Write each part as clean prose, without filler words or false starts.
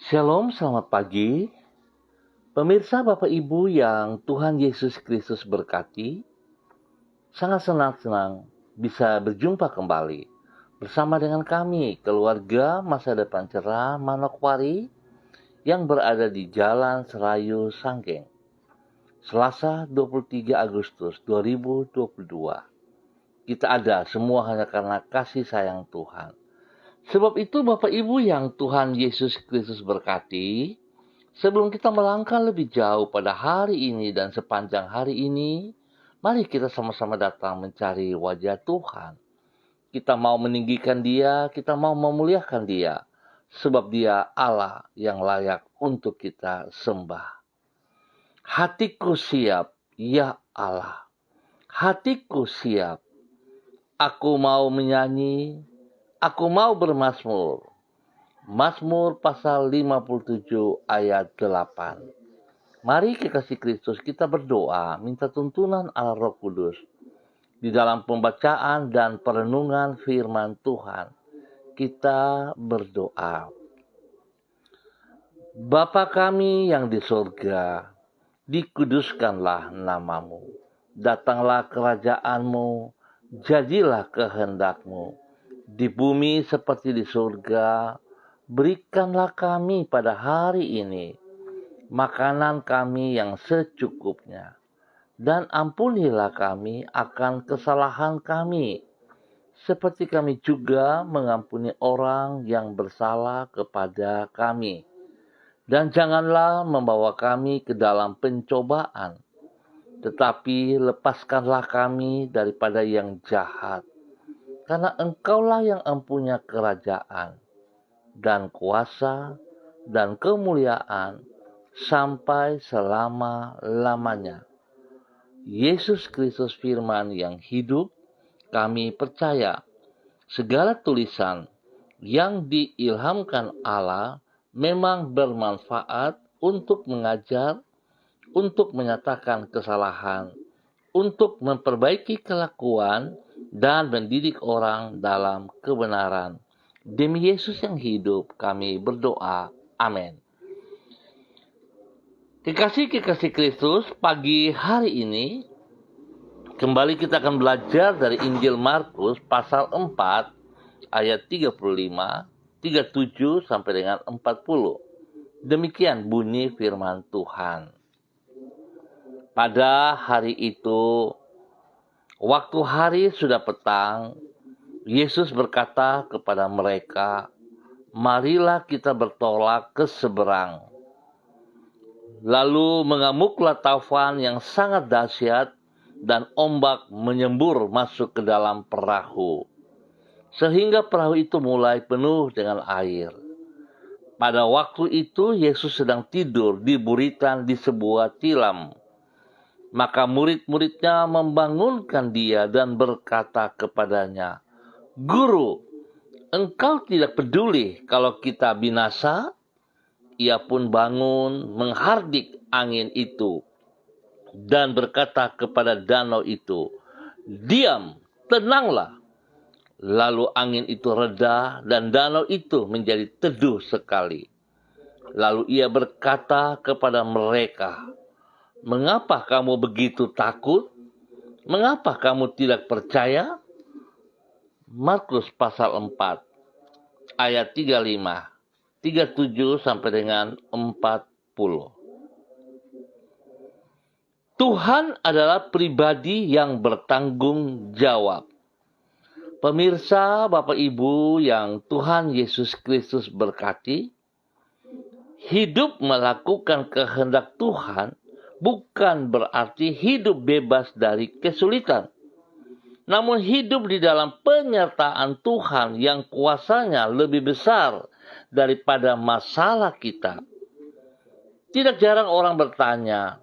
Shalom, selamat pagi. Pemirsa Bapak Ibu yang Tuhan Yesus Kristus berkati, sangat senang bisa berjumpa kembali bersama dengan kami, keluarga Masa Depan Cerah Manokwari yang berada di Jalan Serayu Sanggeng, Selasa 23 Agustus 2022. Kita ada semua hanya karena kasih sayang Tuhan. Sebab itu Bapak Ibu yang Tuhan Yesus Kristus berkati, sebelum kita melangkah lebih jauh pada hari ini dan sepanjang hari ini, mari kita sama-sama datang mencari wajah Tuhan. Kita mau meninggikan Dia, kita mau memuliakan Dia, sebab Dia Allah yang layak untuk kita sembah. Hatiku siap, ya Allah. Hatiku siap. Aku mau menyanyi, aku mau bermazmur. Mazmur pasal 57 ayat 8. Mari kekasih Kristus kita berdoa, minta tuntunan Allah Roh Kudus di dalam pembacaan dan perenungan firman Tuhan. Kita berdoa. Bapa kami yang di surga, dikuduskanlah namamu. Datanglah kerajaanmu, jadilah kehendakmu. Di bumi seperti di surga, berikanlah kami pada hari ini makanan kami yang secukupnya, dan ampunilah kami akan kesalahan kami, seperti kami juga mengampuni orang yang bersalah kepada kami. Dan janganlah membawa kami ke dalam pencobaan, tetapi lepaskanlah kami daripada yang jahat, karena Engkaulah yang empunya kerajaan dan kuasa dan kemuliaan sampai selama-lamanya. Yesus Kristus firman yang hidup, kami percaya segala tulisan yang diilhamkan Allah memang bermanfaat untuk mengajar, untuk menyatakan kesalahan, untuk memperbaiki kelakuan, dan mendidik orang dalam kebenaran. Demi Yesus yang hidup, kami berdoa. Amin. Kekasih-kekasih Kristus, pagi hari ini, kembali kita akan belajar dari Injil Markus pasal 4, ayat 35, 37 sampai dengan 40. Demikian bunyi firman Tuhan. Pada hari itu, waktu hari sudah petang, Yesus berkata kepada mereka, "Marilah kita bertolak ke seberang." Lalu mengamuklah taufan yang sangat dahsyat dan ombak menyembur masuk ke dalam perahu, sehingga perahu itu mulai penuh dengan air. Pada waktu itu Yesus sedang tidur di buritan di sebuah tilam. Maka murid-muridnya membangunkan dia dan berkata kepadanya, "Guru, engkau tidak peduli kalau kita binasa?" Ia pun bangun menghardik angin itu dan berkata kepada danau itu, "Diam, tenanglah." Lalu angin itu reda dan danau itu menjadi teduh sekali. Lalu ia berkata kepada mereka, "Mengapa kamu begitu takut? Mengapa kamu tidak percaya?" Markus pasal 4 ayat 35, 37 sampai dengan 40. Tuhan adalah pribadi yang bertanggung jawab. Pemirsa, Bapak Ibu yang Tuhan Yesus Kristus berkati, hidup melakukan kehendak Tuhan bukan berarti hidup bebas dari kesulitan. Namun hidup di dalam penyertaan Tuhan yang kuasanya lebih besar daripada masalah kita. Tidak jarang orang bertanya,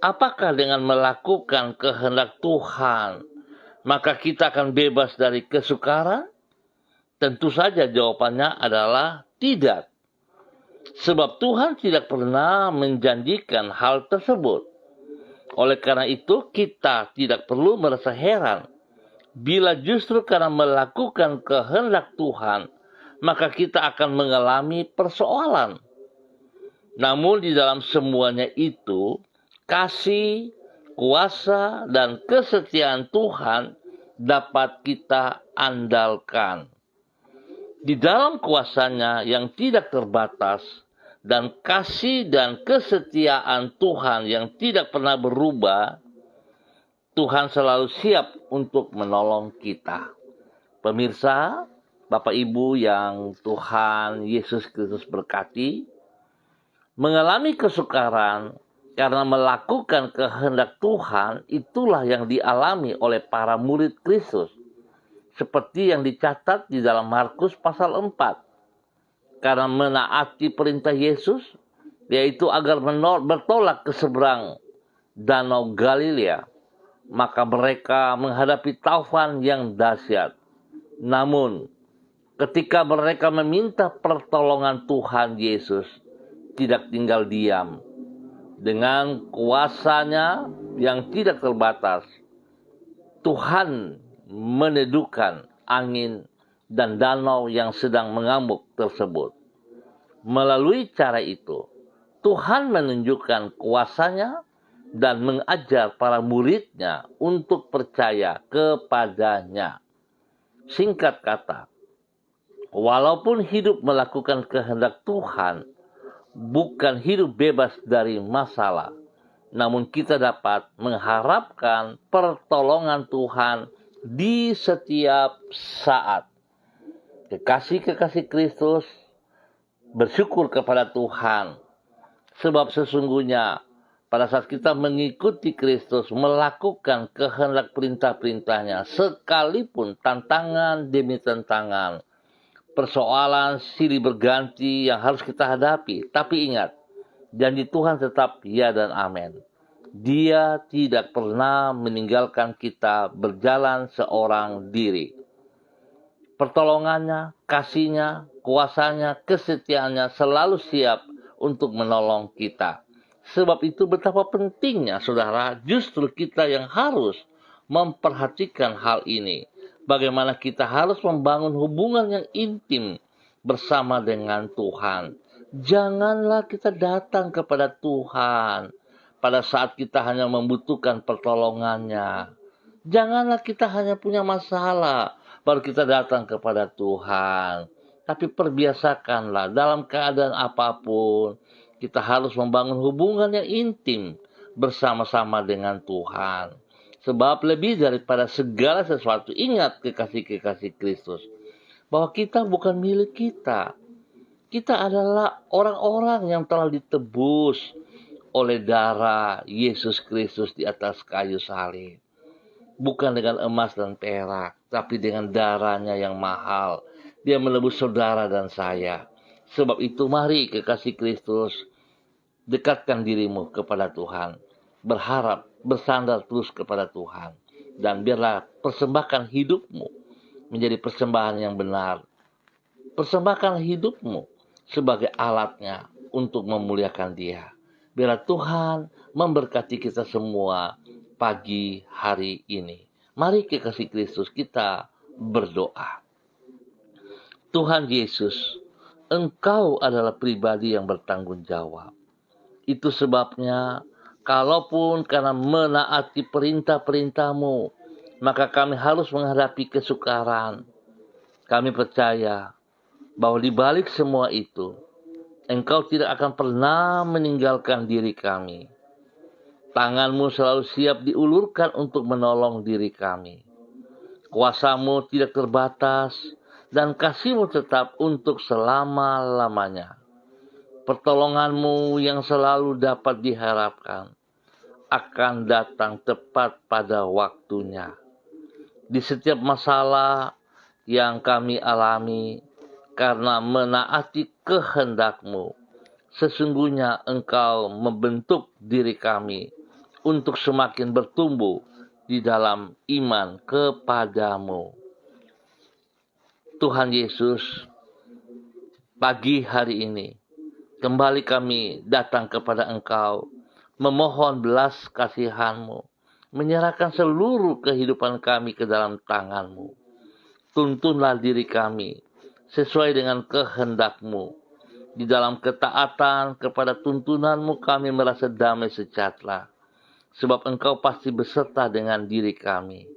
apakah dengan melakukan kehendak Tuhan maka kita akan bebas dari kesukaran? Tentu saja jawabannya adalah tidak. Sebab Tuhan tidak pernah menjanjikan hal tersebut. Oleh karena itu, kita tidak perlu merasa heran bila justru karena melakukan kehendak Tuhan, maka kita akan mengalami persoalan. Namun di dalam semuanya itu, kasih, kuasa, dan kesetiaan Tuhan dapat kita andalkan. Di dalam kuasanya yang tidak terbatas, dan kasih dan kesetiaan Tuhan yang tidak pernah berubah, Tuhan selalu siap untuk menolong kita. Pemirsa, Bapak Ibu yang Tuhan Yesus Kristus berkati, mengalami kesukaran karena melakukan kehendak Tuhan itulah yang dialami oleh para murid Kristus. Seperti yang dicatat di dalam Markus pasal 4. Karena menaati perintah Yesus, yaitu agar bertolak ke seberang Danau Galilea, maka mereka menghadapi taufan yang dahsyat. Namun, ketika mereka meminta pertolongan Tuhan Yesus, tidak tinggal diam. Dengan kuasanya yang tidak terbatas, Tuhan meneduhkan angin dan danau yang sedang mengamuk tersebut. Melalui cara itu, Tuhan menunjukkan kuasanya dan mengajar para muridnya untuk percaya kepadanya. Singkat kata, walaupun hidup melakukan kehendak Tuhan, bukan hidup bebas dari masalah, namun kita dapat mengharapkan pertolongan Tuhan di setiap saat. Kekasih-kekasih Kristus, bersyukur kepada Tuhan, sebab sesungguhnya pada saat kita mengikuti Kristus, melakukan kehendak perintah-perintahnya, sekalipun tantangan demi tantangan, persoalan silih berganti yang harus kita hadapi. Tapi ingat, janji Tuhan tetap ya dan amin. Dia tidak pernah meninggalkan kita berjalan seorang diri. Pertolongannya, kasihnya, kuasanya, kesetiaannya selalu siap untuk menolong kita. Sebab itu betapa pentingnya, saudara, justru kita yang harus memperhatikan hal ini. Bagaimana kita harus membangun hubungan yang intim bersama dengan Tuhan. Janganlah kita datang kepada Tuhan pada saat kita hanya membutuhkan pertolongannya. Janganlah kita hanya punya masalah baru kita datang kepada Tuhan. Tapi perbiasakanlah dalam keadaan apapun, kita harus membangun hubungan yang intim bersama-sama dengan Tuhan. Sebab lebih daripada segala sesuatu, ingat kekasih-kekasih Kristus, bahwa kita bukan milik kita. Kita adalah orang-orang yang telah ditebus oleh darah Yesus Kristus di atas kayu salib. Bukan dengan emas dan perak, tapi dengan darahnya yang mahal. Dia menebus saudara dan saya. Sebab itu mari kekasih Kristus, dekatkan dirimu kepada Tuhan. Berharap, bersandar terus kepada Tuhan. Dan biarlah persembahkan hidupmu menjadi persembahan yang benar. Persembahkan hidupmu sebagai alatnya untuk memuliakan Dia. Biarlah Tuhan memberkati kita semua pagi hari ini. Mari kekasih Kristus, kita berdoa. Tuhan Yesus, Engkau adalah pribadi yang bertanggung jawab. Itu sebabnya, kalaupun karena menaati perintah-perintah-Mu, maka kami harus menghadapi kesukaran. Kami percaya bahwa di balik semua itu, Engkau tidak akan pernah meninggalkan diri kami. Tangan-Mu selalu siap diulurkan untuk menolong diri kami. Kuasa-Mu tidak terbatas, dan kasih-Mu tetap untuk selama-lamanya. Pertolongan-Mu yang selalu dapat diharapkan akan datang tepat pada waktunya. Di setiap masalah yang kami alami, karena menaati kehendak-Mu, sesungguhnya Engkau membentuk diri kami untuk semakin bertumbuh di dalam iman kepada-Mu. Tuhan Yesus, pagi hari ini, kembali kami datang kepada Engkau, memohon belas kasihan-Mu, menyerahkan seluruh kehidupan kami ke dalam tangan-Mu. Tuntunlah diri kami sesuai dengan kehendak-Mu. Di dalam ketaatan kepada tuntunanmu kami merasa damai sejahtera. Sebab Engkau pasti beserta dengan diri kami.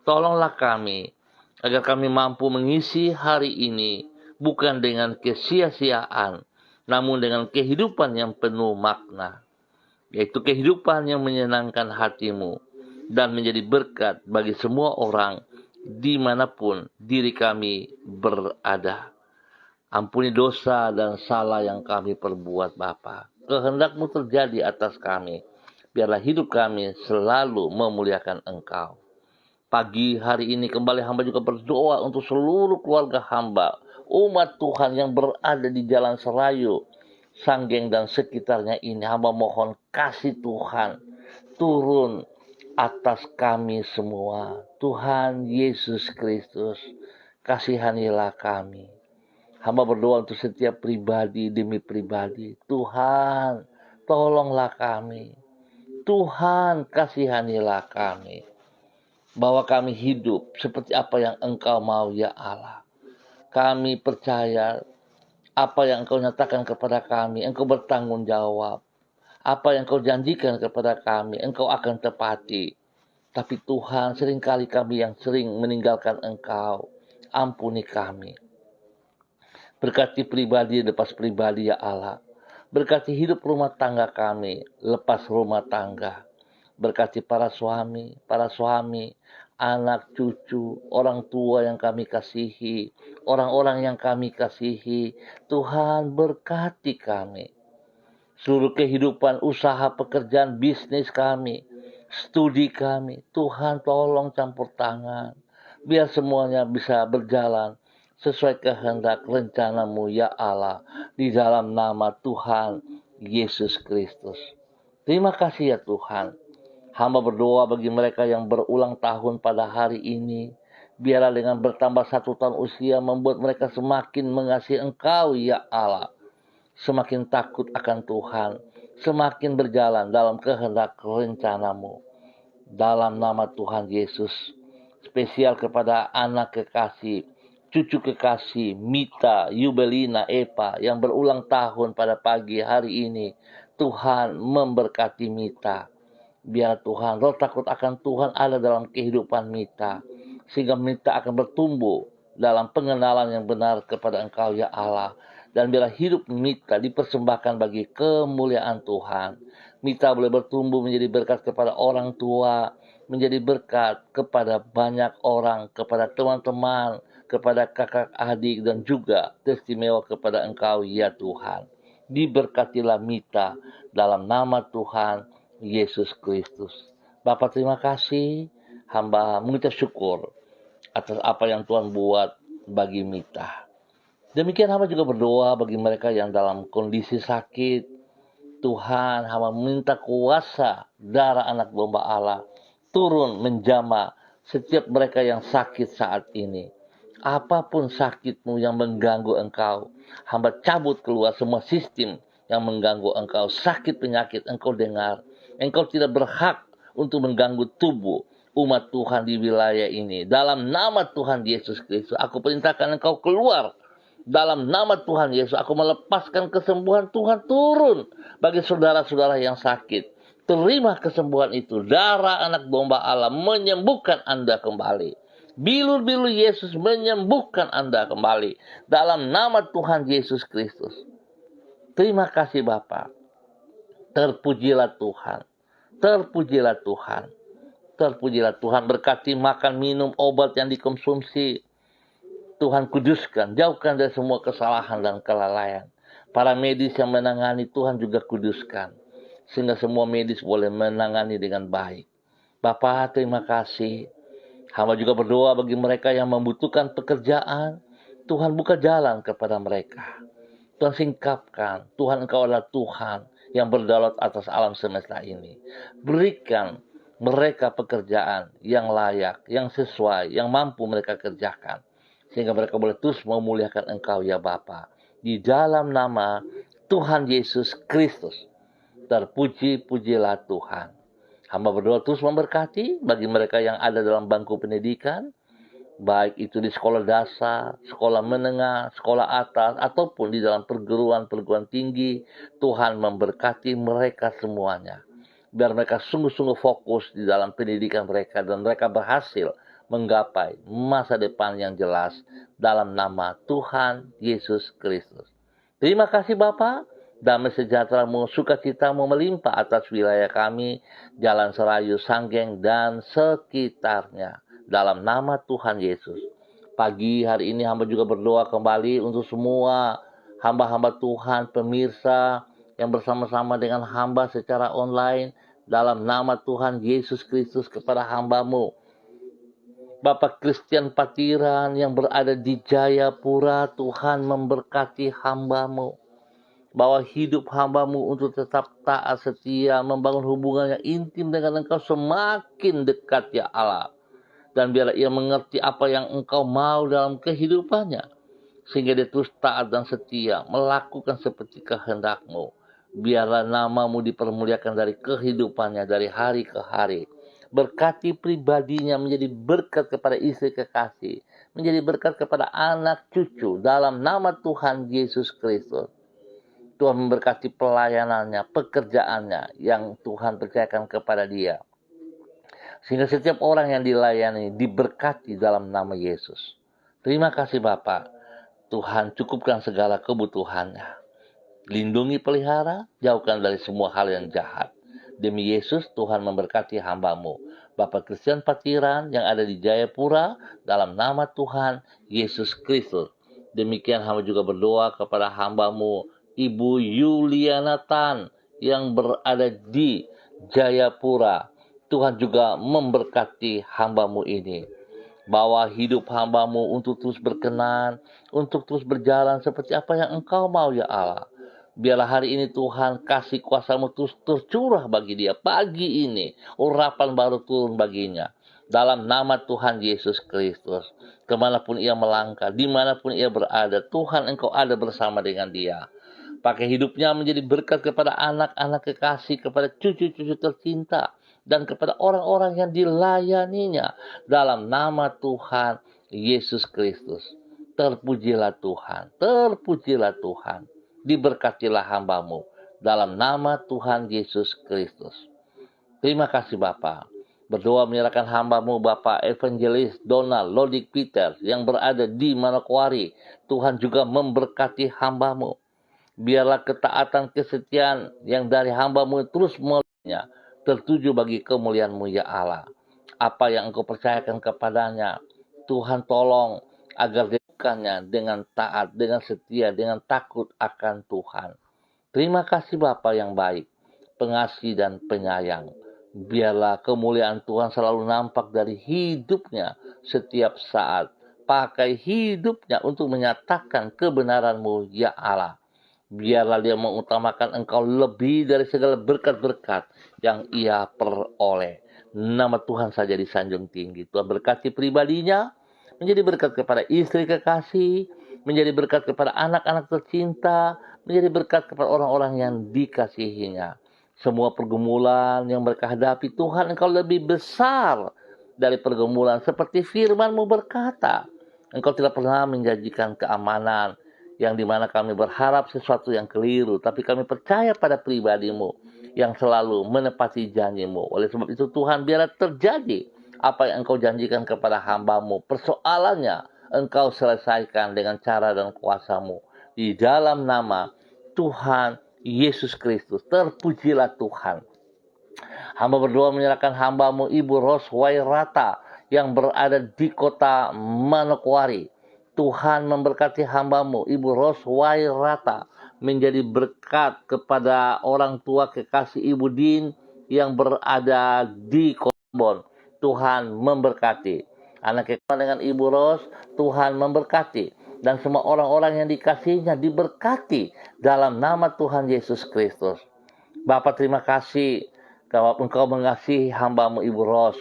Tolonglah kami, agar kami mampu mengisi hari ini bukan dengan kesia-siaan, namun dengan kehidupan yang penuh makna. Yaitu kehidupan yang menyenangkan hatimu dan menjadi berkat bagi semua orang dimanapun diri kami berada. Ampuni dosa dan salah yang kami perbuat Bapa. Kehendak-Mu terjadi atas kami. Biarlah hidup kami selalu memuliakan Engkau. Pagi hari ini kembali hamba juga berdoa untuk seluruh keluarga hamba. Umat Tuhan yang berada di Jalan Serayu, Sanggeng dan sekitarnya ini. Hamba mohon kasih Tuhan turun atas kami semua. Tuhan Yesus Kristus, kasihanilah kami. Hamba berdoa untuk setiap pribadi demi pribadi. Tuhan, tolonglah kami. Tuhan, kasihanilah kami. Bahwa kami hidup seperti apa yang Engkau mau, ya Allah. Kami percaya apa yang Engkau nyatakan kepada kami, Engkau bertanggung jawab. Apa yang Engkau janjikan kepada kami, Engkau akan tepati. Tapi Tuhan, seringkali kami yang sering meninggalkan Engkau. Ampuni kami. Berkati pribadi lepas pribadi, ya Allah. Berkati hidup rumah tangga kami lepas rumah tangga. Berkati para suami, anak, cucu, orang tua yang kami kasihi, orang-orang yang kami kasihi. Tuhan, berkati kami. Seluruh kehidupan, usaha, pekerjaan, bisnis kami, studi kami. Tuhan, tolong campur tangan. Biar semuanya bisa berjalan sesuai kehendak rencana-Mu, ya Allah, di dalam nama Tuhan Yesus Kristus. Terima kasih ya Tuhan. Hamba berdoa bagi mereka yang berulang tahun pada hari ini. Biarlah dengan bertambah 1 tahun usia membuat mereka semakin mengasihi Engkau, ya Allah. Semakin takut akan Tuhan. Semakin berjalan dalam kehendak rencana-Mu. Dalam nama Tuhan Yesus. Spesial kepada anak kekasih, cucu kekasih, Mita, Yubelina, Epa yang berulang tahun pada pagi hari ini. Tuhan memberkati Mita. Biar Tuhan, roh takut akan Tuhan ada dalam kehidupan Mita. Sehingga Mita akan bertumbuh dalam pengenalan yang benar kepada Engkau, ya Allah. Dan biarlah hidup Mita dipersembahkan bagi kemuliaan Tuhan. Mita boleh bertumbuh menjadi berkat kepada orang tua, menjadi berkat kepada banyak orang, kepada teman-teman, kepada kakak adik, dan juga istimewa kepada Engkau, ya Tuhan. Diberkatilah Mita dalam nama Tuhan Yesus Kristus. Bapak, terima kasih. Hamba mengucap syukur atas apa yang Tuhan buat bagi Mita. Demikian hamba juga berdoa bagi mereka yang dalam kondisi sakit. Tuhan, hamba meminta kuasa darah anak domba Allah turun menjamah setiap mereka yang sakit saat ini. Apapun sakitmu yang mengganggu engkau, hamba cabut keluar semua sistem yang mengganggu engkau. Sakit penyakit engkau dengar. Engkau tidak berhak untuk mengganggu tubuh umat Tuhan di wilayah ini. Dalam nama Tuhan Yesus Kristus, aku perintahkan engkau keluar. Dalam nama Tuhan Yesus, aku melepaskan kesembuhan Tuhan turun bagi saudara-saudara yang sakit. Terima kesembuhan itu. Darah anak domba Allah menyembuhkan Anda kembali. Bilur-bilur Yesus menyembuhkan Anda kembali. Dalam nama Tuhan Yesus Kristus. Terima kasih Bapa. Terpujilah Tuhan. Terpujilah Tuhan. Terpujilah Tuhan. Berkati makan, minum, obat yang dikonsumsi. Tuhan kuduskan. Jauhkan dari semua kesalahan dan kelalaian. Para medis yang menangani Tuhan juga kuduskan. Sehingga semua medis boleh menangani dengan baik. Bapa, terima kasih. Hamba juga berdoa bagi mereka yang membutuhkan pekerjaan. Tuhan buka jalan kepada mereka. Tuhan singkapkan. Tuhan, Engkau adalah Tuhan yang berdaulat atas alam semesta ini. Berikan mereka pekerjaan yang layak, yang sesuai, yang mampu mereka kerjakan. Sehingga mereka boleh terus memuliakan Engkau, ya Bapa. Di dalam nama Tuhan Yesus Kristus. Terpuji-pujilah Tuhan. Hamba berdoa terus memberkati bagi mereka yang ada dalam bangku pendidikan. baik itu di sekolah dasar, sekolah menengah, sekolah atas, ataupun di dalam perguruan-perguruan tinggi. Tuhan memberkati mereka semuanya. Biar mereka sungguh-sungguh fokus di dalam pendidikan mereka dan mereka berhasil menggapai masa depan yang jelas dalam nama Tuhan Yesus Kristus. Terima kasih Bapa. Damai sejahtera-Mu, sukacita-Mu melimpah atas wilayah kami, Jalan Serayu, Sanggeng, dan sekitarnya. Dalam nama Tuhan Yesus. Pagi hari ini hamba juga berdoa kembali untuk semua hamba-hamba Tuhan, pemirsa yang bersama-sama dengan hamba secara online. Dalam nama Tuhan Yesus Kristus kepada hamba-Mu. Bapak Christian Patiran yang berada di Jayapura, Tuhan memberkati hamba-Mu. Bahwa hidup hamba-Mu untuk tetap taat setia, membangun hubungan yang intim dengan Engkau semakin dekat ya Allah. Dan biarlah ia mengerti apa yang Engkau mau dalam kehidupannya. Sehingga dia terus taat dan setia, melakukan seperti kehendak-Mu. Biarlah nama-Mu dipermuliakan dari kehidupannya, dari hari ke hari. Berkati pribadinya menjadi berkat kepada istri kekasih. Menjadi berkat kepada anak cucu dalam nama Tuhan Yesus Kristus. Tuhan memberkati pelayanannya, pekerjaannya yang Tuhan percayakan kepada dia. Sehingga setiap orang yang dilayani diberkati dalam nama Yesus. Terima kasih Bapa. Tuhan cukupkan segala kebutuhannya. Lindungi pelihara, jauhkan dari semua hal yang jahat. Demi Yesus Tuhan memberkati hamba-Mu. Bapak Christian Patiran yang ada di Jayapura dalam nama Tuhan Yesus Kristus. Demikian hamba juga berdoa kepada hamba-Mu Ibu Yuliana Tan yang berada di Jayapura. Tuhan juga memberkati hamba-Mu ini. Bawa hidup hamba-Mu untuk terus berkenan, untuk terus berjalan seperti apa yang Engkau mau ya Allah. Biarlah hari ini Tuhan kasih kuasa-Mu terus tercurah bagi dia. Pagi ini urapan baru turun baginya. Dalam nama Tuhan Yesus Kristus. Kemanapun ia melangkah, dimanapun ia berada, Tuhan Engkau ada bersama dengan dia. Pakai hidupnya menjadi berkat kepada anak-anak kekasih, kepada cucu-cucu tercinta, dan kepada orang-orang yang dilayaninya. Dalam nama Tuhan Yesus Kristus. Terpujilah Tuhan, terpujilah Tuhan. Diberkatilah hamba-Mu. Dalam nama Tuhan Yesus Kristus. Terima kasih Bapa. Berdoa menyerahkan hamba-Mu Bapak Evangelis Donald Lodik Peter yang berada di Manokwari. Tuhan juga memberkati hamba-Mu. Biarlah ketaatan kesetiaan yang dari hamba-Mu terus melihatnya tertuju bagi kemuliaan-Mu ya Allah. Apa yang Engkau percayakan kepadanya, Tuhan tolong agar dilakukannya dengan taat, dengan setia, dengan takut akan Tuhan. Terima kasih Bapa yang baik, pengasih dan penyayang. Biarlah kemuliaan Tuhan selalu nampak dari hidupnya setiap saat. Pakai hidupnya untuk menyatakan kebenaran-Mu ya Allah. Biarlah dia mengutamakan Engkau lebih dari segala berkat-berkat yang ia peroleh. Nama Tuhan saja disanjung tinggi. Tuhan berkati pribadinya, menjadi berkat kepada istri kekasih, menjadi berkat kepada anak-anak tercinta, menjadi berkat kepada orang-orang yang dikasihinya. Semua pergumulan yang mereka hadapi, Tuhan Engkau lebih besar dari pergumulan. Seperti firman-Mu berkata, Engkau tidak pernah menjanjikan keamanan, yang dimana kami berharap sesuatu yang keliru, tapi kami percaya pada pribadi-Mu yang selalu menepati janji-Mu. Oleh sebab itu Tuhan, biarlah terjadi apa yang Engkau janjikan kepada hamba-Mu. Persoalannya Engkau selesaikan dengan cara dan kuasa-Mu. Di dalam nama Tuhan Yesus Kristus, terpujilah Tuhan. Hamba berdoa menyerahkan hamba-Mu Ibu Roswairata yang berada di kota Manokwari. Tuhan memberkati hamba-Mu Ibu Roswairata menjadi berkat kepada orang tua kekasih Ibu Din yang berada di Kombon. Tuhan memberkati anak kekasih dengan Ibu Ros. Tuhan memberkati dan semua orang-orang yang dikasihinya diberkati dalam nama Tuhan Yesus Kristus. Bapa terima kasih kalau Engkau mengasihi hamba-Mu Ibu Ros.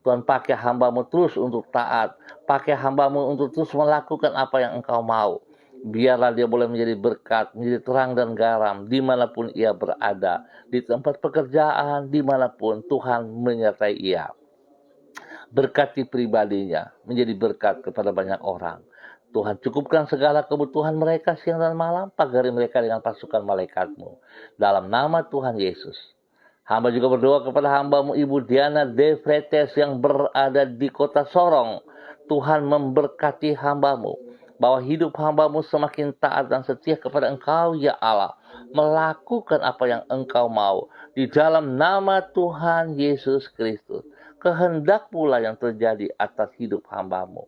Tuhan pakai hamba-Mu terus untuk taat. Pakai hamba-Mu untuk terus melakukan apa yang Engkau mau. Biarlah dia boleh menjadi berkat, menjadi terang dan garam dimanapun ia berada. Di tempat pekerjaan, dimanapun Tuhan menyertai ia. Berkati pribadinya, menjadi berkat kepada banyak orang. Tuhan cukupkan segala kebutuhan mereka siang dan malam, pagari mereka dengan pasukan malaikat-Mu. Dalam nama Tuhan Yesus. Hamba juga berdoa kepada hamba-Mu Ibu Diana De Fretes yang berada di kota Sorong. Tuhan memberkati hamba-Mu, bahwa hidup hamba-Mu semakin taat dan setia kepada Engkau, ya Allah. Melakukan apa yang Engkau mau. Di dalam nama Tuhan Yesus Kristus. Kehendak pula yang terjadi atas hidup hamba-Mu,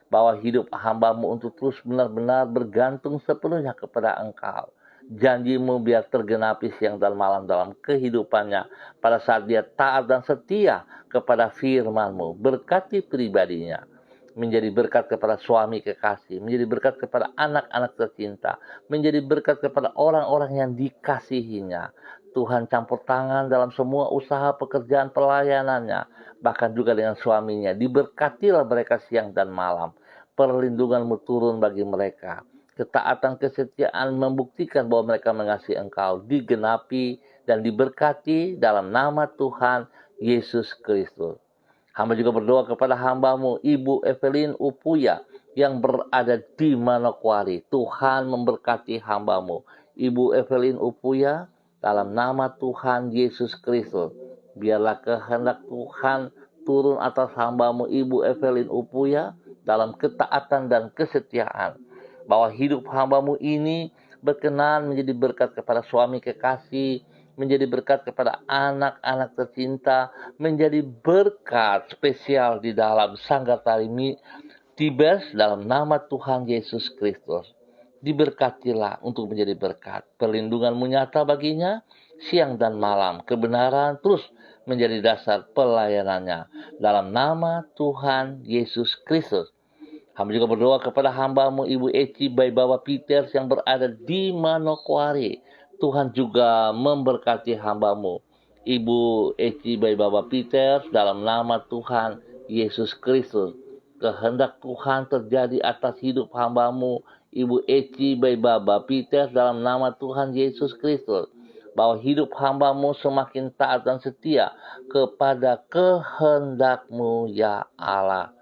bahwa hidup hamba-Mu untuk terus benar-benar bergantung sepenuhnya kepada Engkau. Janji-Mu biar tergenapi siang dan malam dalam kehidupannya pada saat dia taat dan setia kepada firman-Mu. Berkati pribadinya, menjadi berkat kepada suami kekasih, menjadi berkat kepada anak-anak tercinta, menjadi berkat kepada orang-orang yang dikasihinya. Tuhan campur tangan dalam semua usaha pekerjaan pelayanannya, bahkan juga dengan suaminya. Diberkatilah mereka siang dan malam. Perlindungan-Mu turun bagi mereka. Ketaatan kesetiaan membuktikan bahwa mereka mengasihi Engkau. Digenapi dan diberkati dalam nama Tuhan Yesus Kristus. Hamba juga berdoa kepada hamba-Mu Ibu Evelyn Upuya yang berada di Manokwari. Tuhan memberkati hamba-Mu Ibu Evelyn Upuya dalam nama Tuhan Yesus Kristus. Biarlah kehendak Tuhan turun atas hamba-Mu Ibu Evelyn Upuya dalam ketaatan dan kesetiaan. Bahwa hidup hamba-Mu ini berkenan menjadi berkat kepada suami kekasih, menjadi berkat kepada anak-anak tercinta, menjadi berkat spesial di dalam Sanggar Tari Tibes dalam nama Tuhan Yesus Kristus. Diberkatilah untuk menjadi berkat. Perlindungan-Mu nyata baginya siang dan malam. Kebenaran terus menjadi dasar pelayanannya. Dalam nama Tuhan Yesus Kristus. Hamba juga berdoa kepada hamba-Mu Ibu Eci Baibawa Peters yang berada di Manokwari. Tuhan juga memberkati hamba-Mu Ibu Eci Baibawa Peters dalam nama Tuhan Yesus Kristus. Kehendak Tuhan terjadi atas hidup hamba-Mu Ibu Eci Baibawa Peters dalam nama Tuhan Yesus Kristus. Bahwa hidup hamba-Mu semakin taat dan setia kepada kehendak-Mu, ya Allah.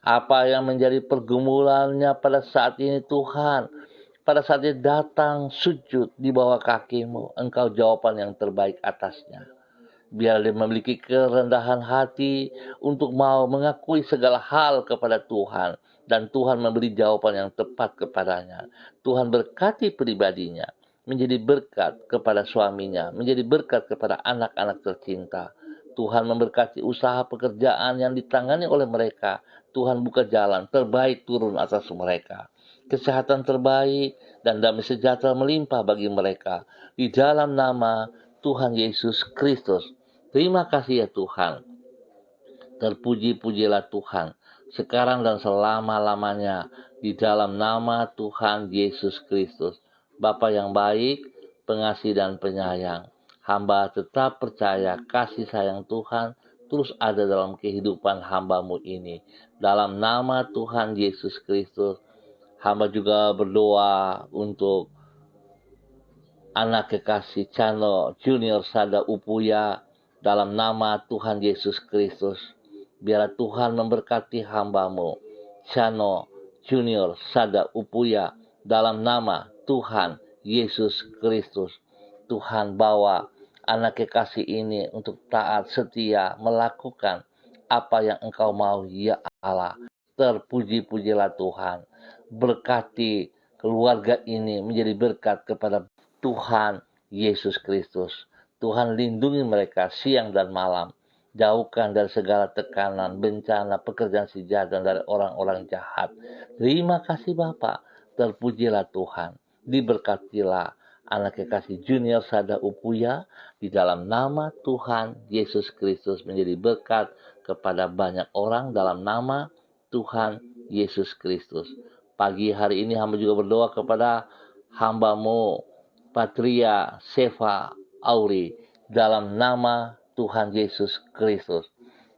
Apa yang menjadi pergumulannya pada saat ini Tuhan, pada saat dia datang sujud di bawah kaki-Mu, Engkau jawaban yang terbaik atasnya. Biar dia memiliki kerendahan hati untuk mau mengakui segala hal kepada Tuhan. Dan Tuhan memberi jawaban yang tepat kepadanya. Tuhan berkati pribadinya, menjadi berkat kepada suaminya, menjadi berkat kepada anak-anak tercinta. Tuhan memberkati usaha pekerjaan yang ditangani oleh mereka. Tuhan buka jalan terbaik turun atas mereka. Kesehatan terbaik dan damai sejahtera melimpah bagi mereka. Di dalam nama Tuhan Yesus Kristus. Terima kasih ya Tuhan. Terpuji-pujilah Tuhan. Sekarang dan selama-lamanya. Di dalam nama Tuhan Yesus Kristus. Bapa yang baik, pengasih dan penyayang. Hamba tetap percaya kasih sayang Tuhan terus ada dalam kehidupan hamba-Mu ini. Dalam nama Tuhan Yesus Kristus, hamba juga berdoa untuk anak kekasih Chano Junior Sada Upuya dalam nama Tuhan Yesus Kristus. Biarlah Tuhan memberkati hamba-Mu Chano Junior Sada Upuya dalam nama Tuhan Yesus Kristus. Tuhan bawa anak kekasih ini untuk taat setia melakukan apa yang Engkau mau, ya Allah. Terpuji-pujilah Tuhan. Berkati keluarga ini menjadi berkat kepada Tuhan Yesus Kristus. Tuhan lindungi mereka siang dan malam. Jauhkan dari segala tekanan, bencana, pekerjaan si jahat dan dari orang-orang jahat. Terima kasih Bapa. Terpujilah Tuhan. Diberkatilah anak kekasih Junior Sada Upuya di dalam nama Tuhan Yesus Kristus menjadi berkat kepada banyak orang dalam nama Tuhan Yesus Kristus. Pagi hari ini hamba juga berdoa kepada hamba-Mu Patria Seva Auri dalam nama Tuhan Yesus Kristus.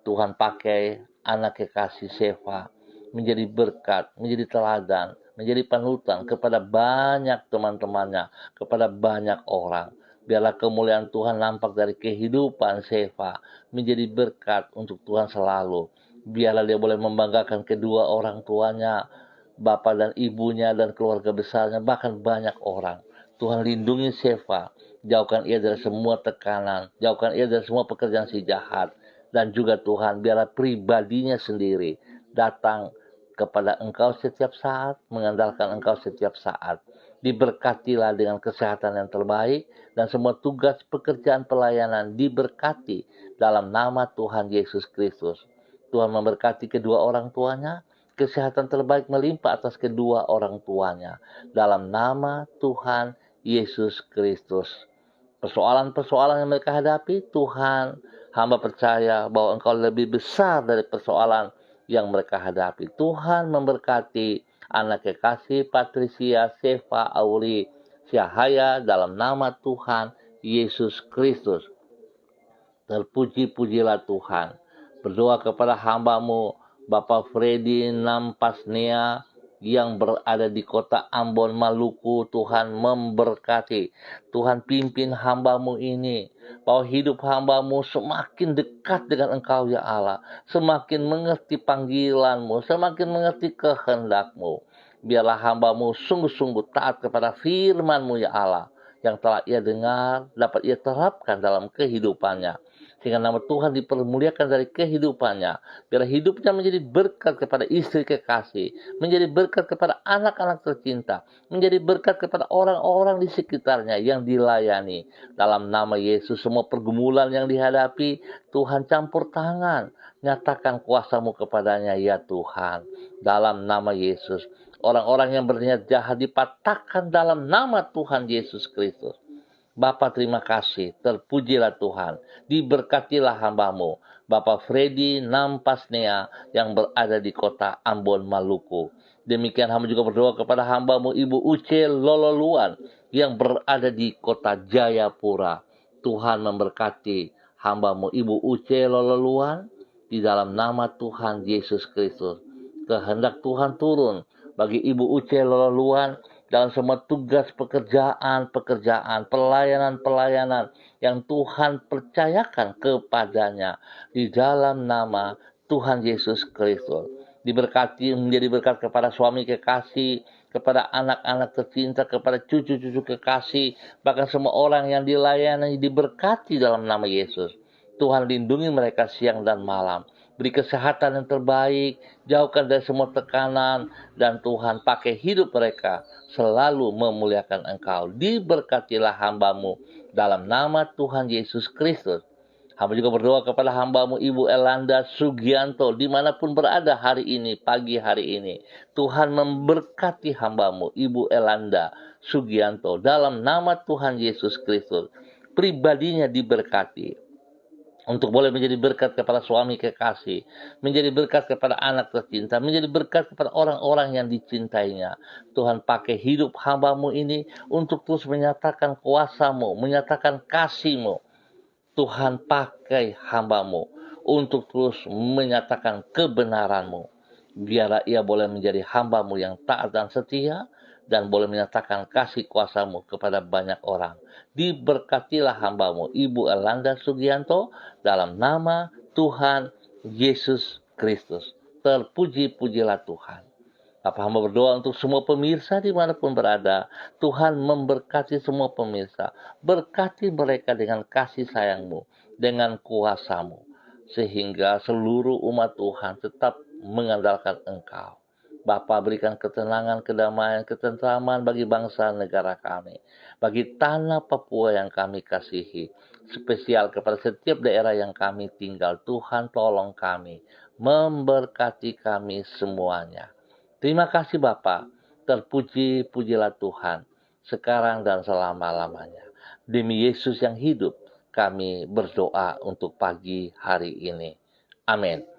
Tuhan pakai anak kekasih Seva menjadi berkat, menjadi teladan, menjadi panutan kepada banyak teman-temannya, kepada banyak orang. Biarlah kemuliaan Tuhan nampak dari kehidupan Seva, menjadi berkat untuk Tuhan selalu. Biarlah dia boleh membanggakan kedua orang tuanya, bapak dan ibunya dan keluarga besarnya, bahkan banyak orang. Tuhan lindungi Seva, jauhkan ia dari semua tekanan, jauhkan ia dari semua pekerjaan si jahat. Dan juga Tuhan, biarlah pribadinya sendiri datang kepada Engkau setiap saat, mengandalkan Engkau setiap saat. Diberkatilah dengan kesehatan yang terbaik, dan semua tugas pekerjaan pelayanan diberkati dalam nama Tuhan Yesus Kristus. Tuhan memberkati kedua orang tuanya, kesehatan terbaik melimpah atas kedua orang tuanya. Dalam nama Tuhan Yesus Kristus. Persoalan-persoalan yang mereka hadapi, Tuhan, hamba percaya bahwa Engkau lebih besar dari persoalan yang mereka hadapi. Tuhan memberkati anak kekasih Patricia, Seva, Auri, Syahaya dalam nama Tuhan Yesus Kristus. Terpuji-pujilah Tuhan. Berdoa kepada hambamu Bapak Freddy Nampasnea yang berada di kota Ambon, Maluku. Tuhan memberkati. Tuhan pimpin hambamu ini, bahwa hidup hambamu semakin dekat dengan Engkau ya Allah, semakin mengerti panggilanmu, semakin mengerti kehendakmu. Biarlah hambamu sungguh-sungguh taat kepada firman-Mu ya Allah, yang telah ia dengar dapat ia terapkan dalam kehidupannya, sehingga nama Tuhan dipermuliakan dari kehidupannya. Biar hidupnya menjadi berkat kepada istri kekasih, menjadi berkat kepada anak-anak tercinta, menjadi berkat kepada orang-orang di sekitarnya yang dilayani. Dalam nama Yesus, semua pergumulan yang dihadapi, Tuhan campur tangan, nyatakan kuasa-Mu kepadanya ya Tuhan. Dalam nama Yesus, orang-orang yang berniat jahat dipatahkan dalam nama Tuhan Yesus Kristus. Bapa terima kasih, terpujilah Tuhan, diberkatilah hambamu, Bapak Freddy Nampasnea yang berada di kota Ambon, Maluku. Demikian hamba juga berdoa kepada hambamu Ibu Uce Lololuan yang berada di kota Jayapura. Tuhan memberkati hambamu Ibu Uce Lololuan di dalam nama Tuhan Yesus Kristus. Kehendak Tuhan turun bagi Ibu Uce Lololuan dalam semua tugas pekerjaan, pelayanan yang Tuhan percayakan kepadanya di dalam nama Tuhan Yesus Kristus. Diberkati menjadi berkat kepada suami kekasih, kepada anak-anak tercinta, kepada cucu-cucu kekasih, bahkan semua orang yang dilayani diberkati dalam nama Yesus. Tuhan lindungi mereka siang dan malam. Beri kesehatan yang terbaik, jauhkan dari semua tekanan, dan Tuhan pakai hidup mereka selalu memuliakan Engkau. Diberkatilah hambamu dalam nama Tuhan Yesus Kristus. Hamba juga berdoa kepada hambamu Ibu Elanda Sugianto dimanapun berada hari ini, pagi hari ini. Tuhan memberkati hambamu Ibu Elanda Sugianto dalam nama Tuhan Yesus Kristus. Pribadinya diberkati, untuk boleh menjadi berkat kepada suami kekasih, menjadi berkat kepada anak tercinta, menjadi berkat kepada orang-orang yang dicintainya. Tuhan pakai hidup hambamu ini untuk terus menyatakan kuasa-Mu, menyatakan kasih-Mu. Tuhan pakai hambamu untuk terus menyatakan kebenaran-Mu. Biarlah ia boleh menjadi hambamu yang taat dan setia, dan boleh menyatakan kasih kuasa-Mu kepada banyak orang. Diberkatilah hambamu Ibu Elanda Sugianto dalam nama Tuhan Yesus Kristus. Terpuji-pujilah Tuhan. Apa hamba berdoa untuk semua pemirsa dimanapun berada. Tuhan memberkati semua pemirsa. Berkati mereka dengan kasih sayang-Mu, dengan kuasa-Mu, sehingga seluruh umat Tuhan tetap mengandalkan Engkau. Bapa, berikan ketenangan, kedamaian, ketentraman bagi bangsa negara kami, bagi tanah Papua yang kami kasihi, spesial kepada setiap daerah yang kami tinggal. Tuhan tolong kami, memberkati kami semuanya. Terima kasih Bapa, terpuji-pujilah Tuhan, sekarang dan selama-lamanya. Demi Yesus yang hidup, kami berdoa untuk pagi hari ini. Amin.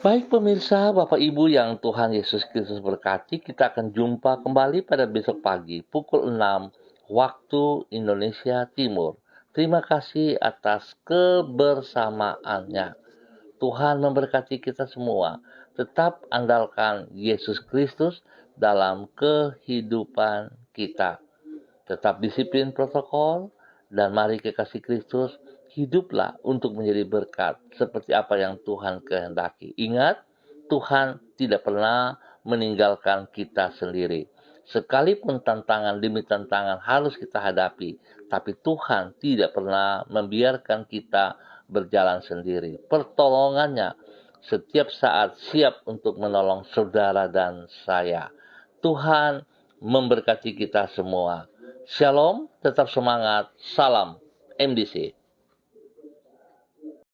Baik pemirsa, Bapak Ibu yang Tuhan Yesus Kristus berkati, kita akan jumpa kembali pada besok pagi, pukul 6, waktu Indonesia Timur. Terima kasih atas kebersamaannya. Tuhan memberkati kita semua. Tetap andalkan Yesus Kristus dalam kehidupan kita. Tetap disiplin protokol, dan mari kekasih Kristus, Hiduplah untuk menjadi berkat seperti apa yang Tuhan kehendaki. Ingat, Tuhan tidak pernah meninggalkan kita sendiri. Sekalipun tantangan demi tantangan harus kita hadapi, tapi Tuhan tidak pernah membiarkan kita berjalan sendiri. Pertolongannya setiap saat siap untuk menolong saudara dan saya. Tuhan memberkati kita semua. Shalom, tetap semangat. Salam MDC.